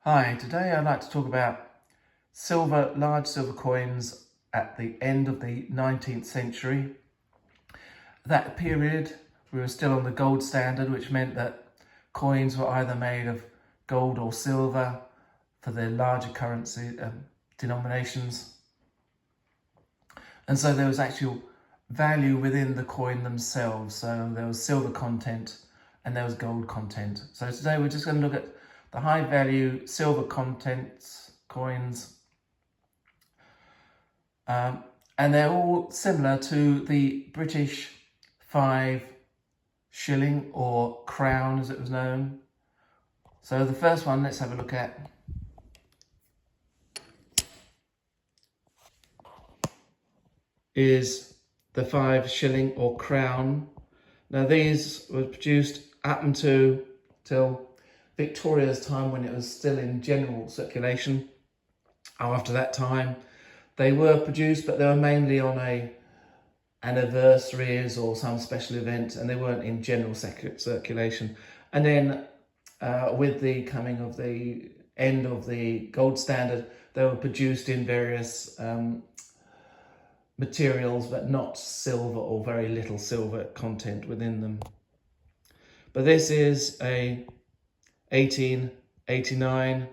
Hi, today I'd like to talk about large silver coins at the end of the 19th century. That period, we were still on the gold standard, which meant that coins were either made of gold or silver for their larger currency denominations. And so there was actual value within the coin themselves. So there was silver content and there was gold content. So today we're just going to look at the high value silver contents coins, and they're all similar to the British 5 shilling or crown as it was known. So the first one, let's have a look at. Is the 5 shilling or crown. Now these were produced up until Victoria's time, when it was still in general circulation. After that time, they were produced, but they were mainly on anniversaries or some special event, and they weren't in general circulation. And then with the coming of the end of the gold standard, they were produced in various materials, but not silver or very little silver content within them. But this is a 1889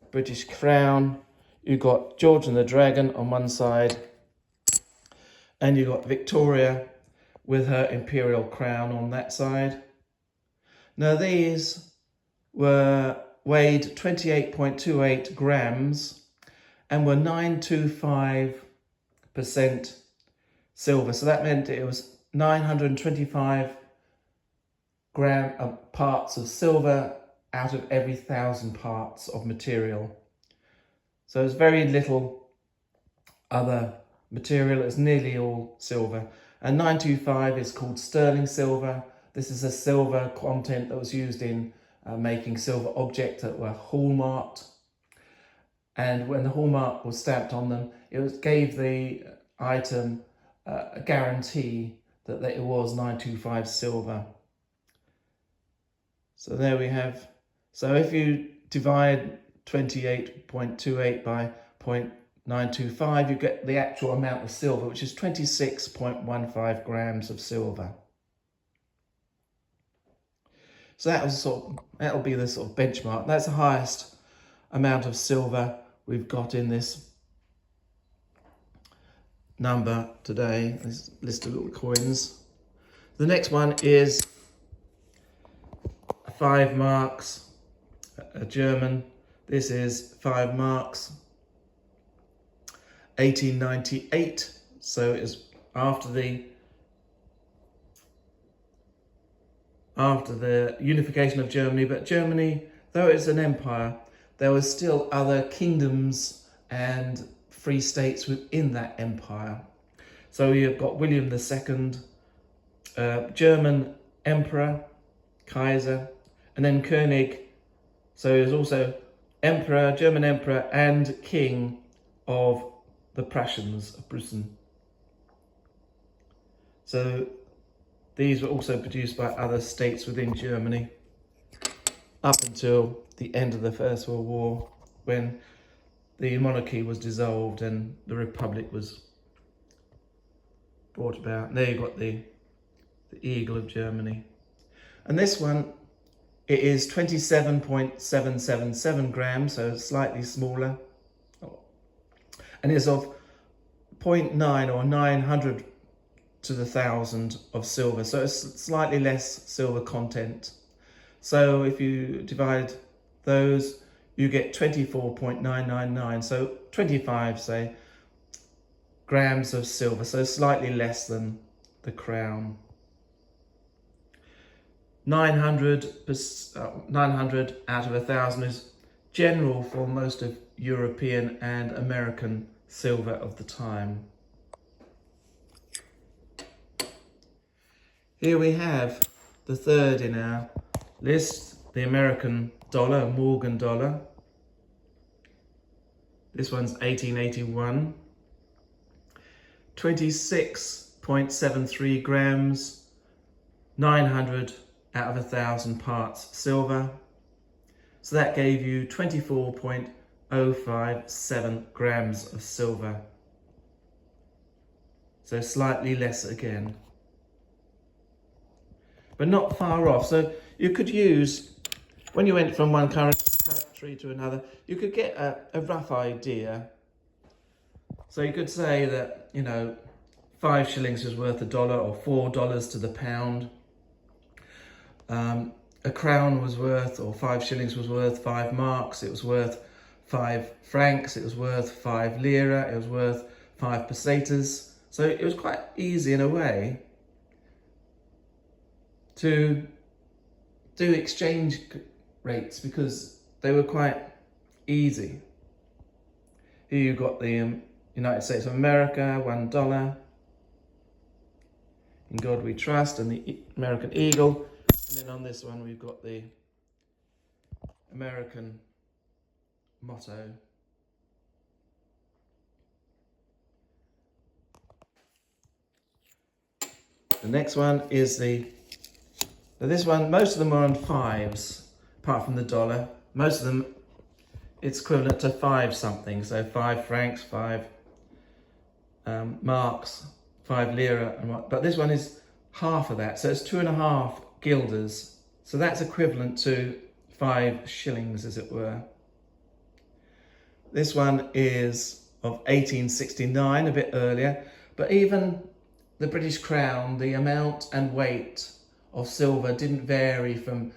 British crown. You've got George and the Dragon on one side, and you've got Victoria with her imperial crown on that side. Now these weighed 28.28 grams and were 925% silver. So that meant it was 925 parts of silver out of every 1,000 parts of material. So there's very little other material. It's nearly all silver. And 925 is called sterling silver. This is a silver content that was used in making silver objects that were hallmarked. And when the hallmark was stamped on them, gave the item a guarantee that it was 925 silver. So there we have. So if you divide 28.28 by 0.925, you get the actual amount of silver, which is 26.15 grams of silver. So that'll be the sort of benchmark. That's the highest amount of silver we've got in this number today, this list of little coins. The next one is 5 marks, a German. This is 5 marks, 1898. So it's after the unification of Germany. But Germany, though it's an empire, there were still other kingdoms and free states within that empire. So you've got William II, German emperor, Kaiser, and then König. So he was also emperor, German emperor, and king of the Prussians of Britain. So these were also produced by other states within Germany up until the end of the First World War, when the monarchy was dissolved and the republic was brought about. And there you've got the eagle of Germany. And this one, it is 27.777 grams, so slightly smaller. And is of 0.9 or 900 to the 1,000 of silver. So it's slightly less silver content. So if you divide those, you get 24.999. So 25, say, grams of silver. So slightly less than the crown. 900 out of 1,000 is general for most of European and American silver of the time. Here we have the third in our list, the American dollar, Morgan dollar. This one's 1881. 26.73 grams, 900 out of 1,000 parts silver. So that gave you 24.057 grams of silver. So slightly less again, but not far off. So you could use, when you went from one country to another, you could get a rough idea. So you could say that, 5 shillings was worth $1 or $4 to the pound. A crown was worth, or 5 shillings was worth 5 marks. It was worth 5 francs. It was worth 5 lira. It was worth 5 pesetas. So it was quite easy in a way to do exchange rates because they were quite easy. Here you've got the United States of America, $1. In God we trust, and the American eagle. And then on this one we've got the American motto. The next one is this one, most of them are on 5s, apart from the dollar. Most of them, it's equivalent to 5 something. So 5 francs, 5 marks, 5 lira, but this one is half of that. So it's 2.5 guilders. So that's equivalent to 5 shillings, as it were. This one is of 1869, a bit earlier, but even the British crown, the amount and weight of silver didn't vary from,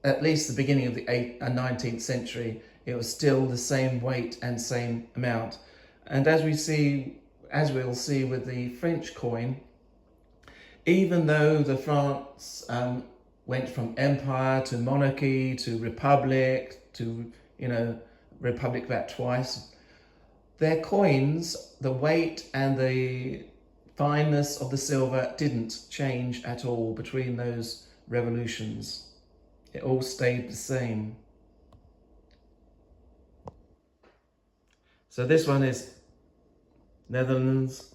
at least the beginning of the 19th century. It was still the same weight and same amount. And as we'll see with the French coin, even though the France went from empire to monarchy to republic to, republic that twice, their coins, the weight and the fineness of the silver didn't change at all between those revolutions. It all stayed the same. So this one is Netherlands,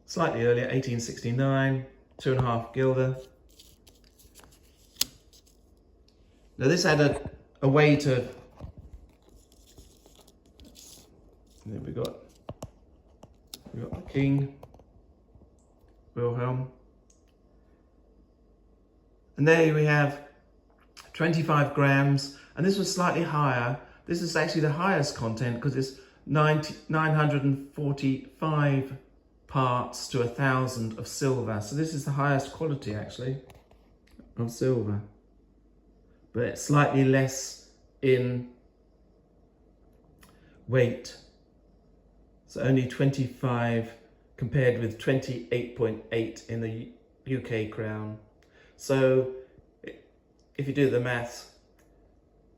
slightly earlier, 1869, 2.5 guilder. Now this had a weight of, then we got the King, Wilhelm. And there we have 25 grams, and this was slightly higher. This is actually the highest content because it's 945 parts to 1,000 of silver. So this is the highest quality actually of silver, but it's slightly less in weight. So only 25 compared with 28.8 in the UK crown. So if you do the maths,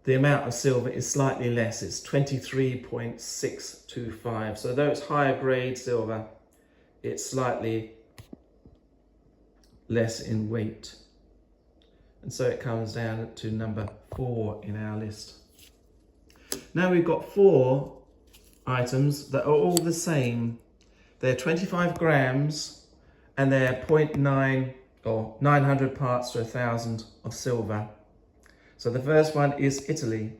the amount of silver is slightly less. It's 23.625. So though it's higher grade silver, it's slightly less in weight. And so it comes down to number 4 in our list. Now we've got 4 items that are all the same. They're 25 grams and they're 0.9 or 900 parts to 1,000 of silver. So the first one is Italy.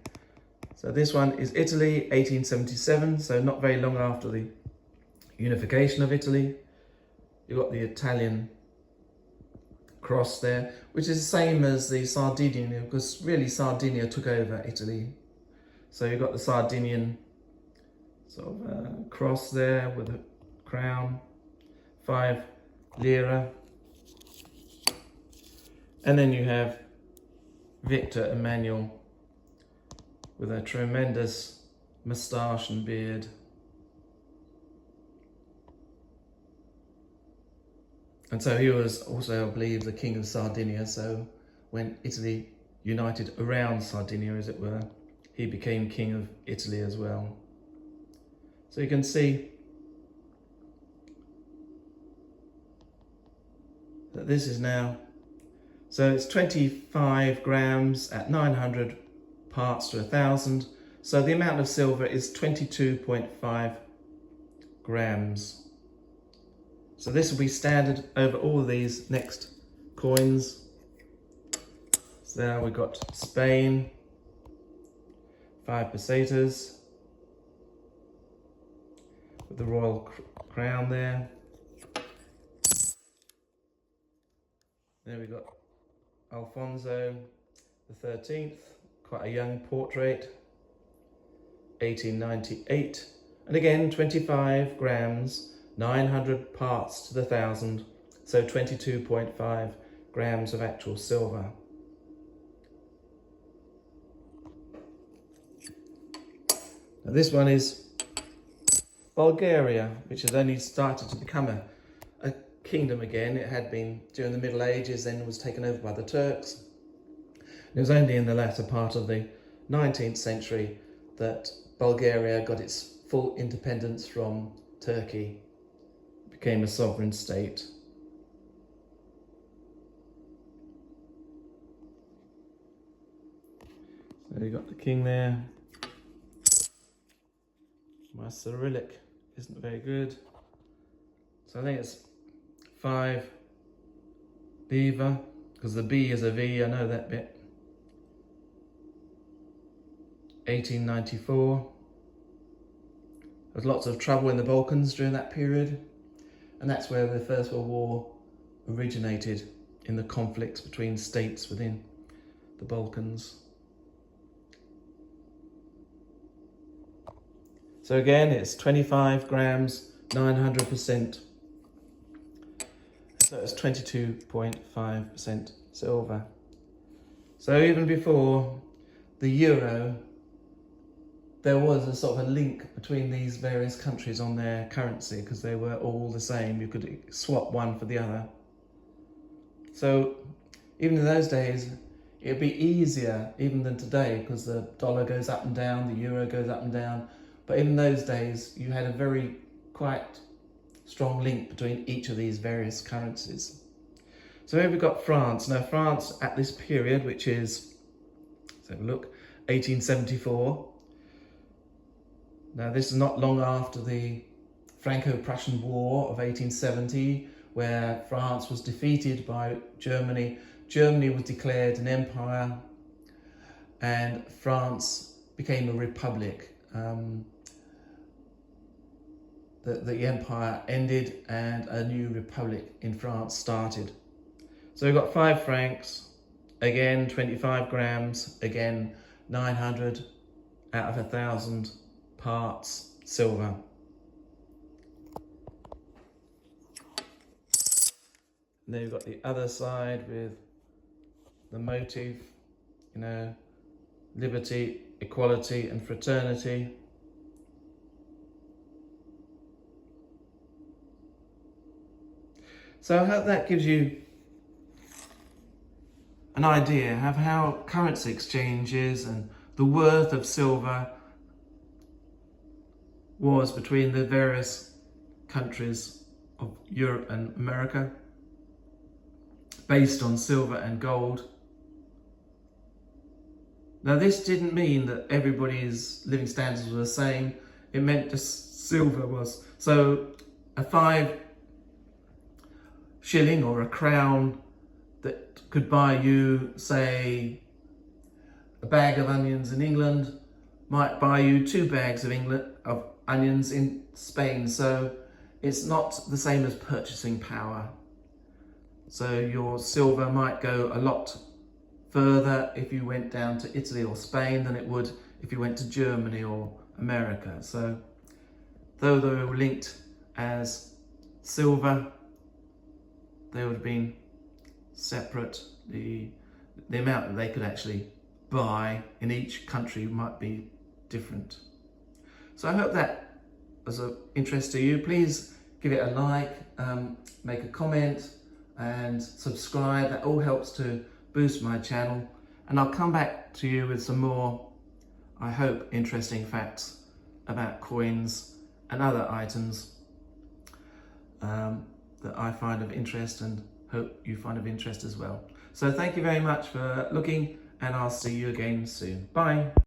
So this one is Italy, 1877, so not very long after the unification of Italy. You've got the Italian cross there, which is the same as the Sardinian, because really Sardinia took over Italy. So you've got the Sardinian sort of cross there with a crown, 5 lira. And then you have Victor Emmanuel with a tremendous moustache and beard. And so he was also, I believe, the king of Sardinia. So when Italy united around Sardinia, as it were, he became king of Italy as well. So you can see that this is now, so it's 25 grams at 900 parts to 1,000. So the amount of silver is 22.5 grams. So this will be standard over all of these next coins. So we've got Spain, 5 pesetas with the royal crown there. Then we've got Alfonso the 13th, quite a young portrait, 1898. And again, 25 grams, 900 parts to the 1,000, so 22.5 grams of actual silver. Now this one is Bulgaria, which has only started to become a kingdom again. It had been during the Middle Ages, then was taken over by the Turks. It was only in the latter part of the 19th century that Bulgaria got its full independence from Turkey, became a sovereign state. So you got the king there. My Cyrillic isn't very good. So I think it's 5 beaver, because the B is a V, I know that bit. 1894. There was lots of trouble in the Balkans during that period, and that's where the First World War originated, in the conflicts between states within the Balkans. So again, it's 25 grams, 900%. So it's 22.5% silver. So even before the euro, there was a sort of a link between these various countries on their currency, because they were all the same. You could swap one for the other. So even in those days, it'd be easier even than today, because the dollar goes up and down, the euro goes up and down. But in those days, you had a very quite strong link between each of these various currencies. So here we've got France. Now France at this period, which is, let's have a look, 1874. Now this is not long after the Franco-Prussian War of 1870, where France was defeated by Germany. Germany was declared an empire and France became a republic. The empire ended and a new republic in France started. So we've got 5 francs, again 25 grams, again 900 out of 1,000 parts silver. And then you've got the other side with the motif, you know, liberty, equality and fraternity. So I hope that gives you an idea of how currency exchange is and the worth of silver was between the various countries of Europe and America, based on silver and gold. Now this didn't mean that everybody's living standards were the same. It meant just silver was. So a 5 shilling or a crown that could buy you, say, a bag of onions in England might buy you 2 bags of onions in Spain. So it's not the same as purchasing power. So your silver might go a lot further if you went down to Italy or Spain than it would if you went to Germany or America. So though they were linked as silver, they would have been separate. The amount that they could actually buy in each country might be different. So I hope that was of interest to you. Please give it a like, make a comment and subscribe. That all helps to boost my channel. And I'll come back to you with some more, I hope, interesting facts about coins and other items that I find of interest and hope you find of interest as well. So thank you very much for looking, and I'll see you again soon. Bye.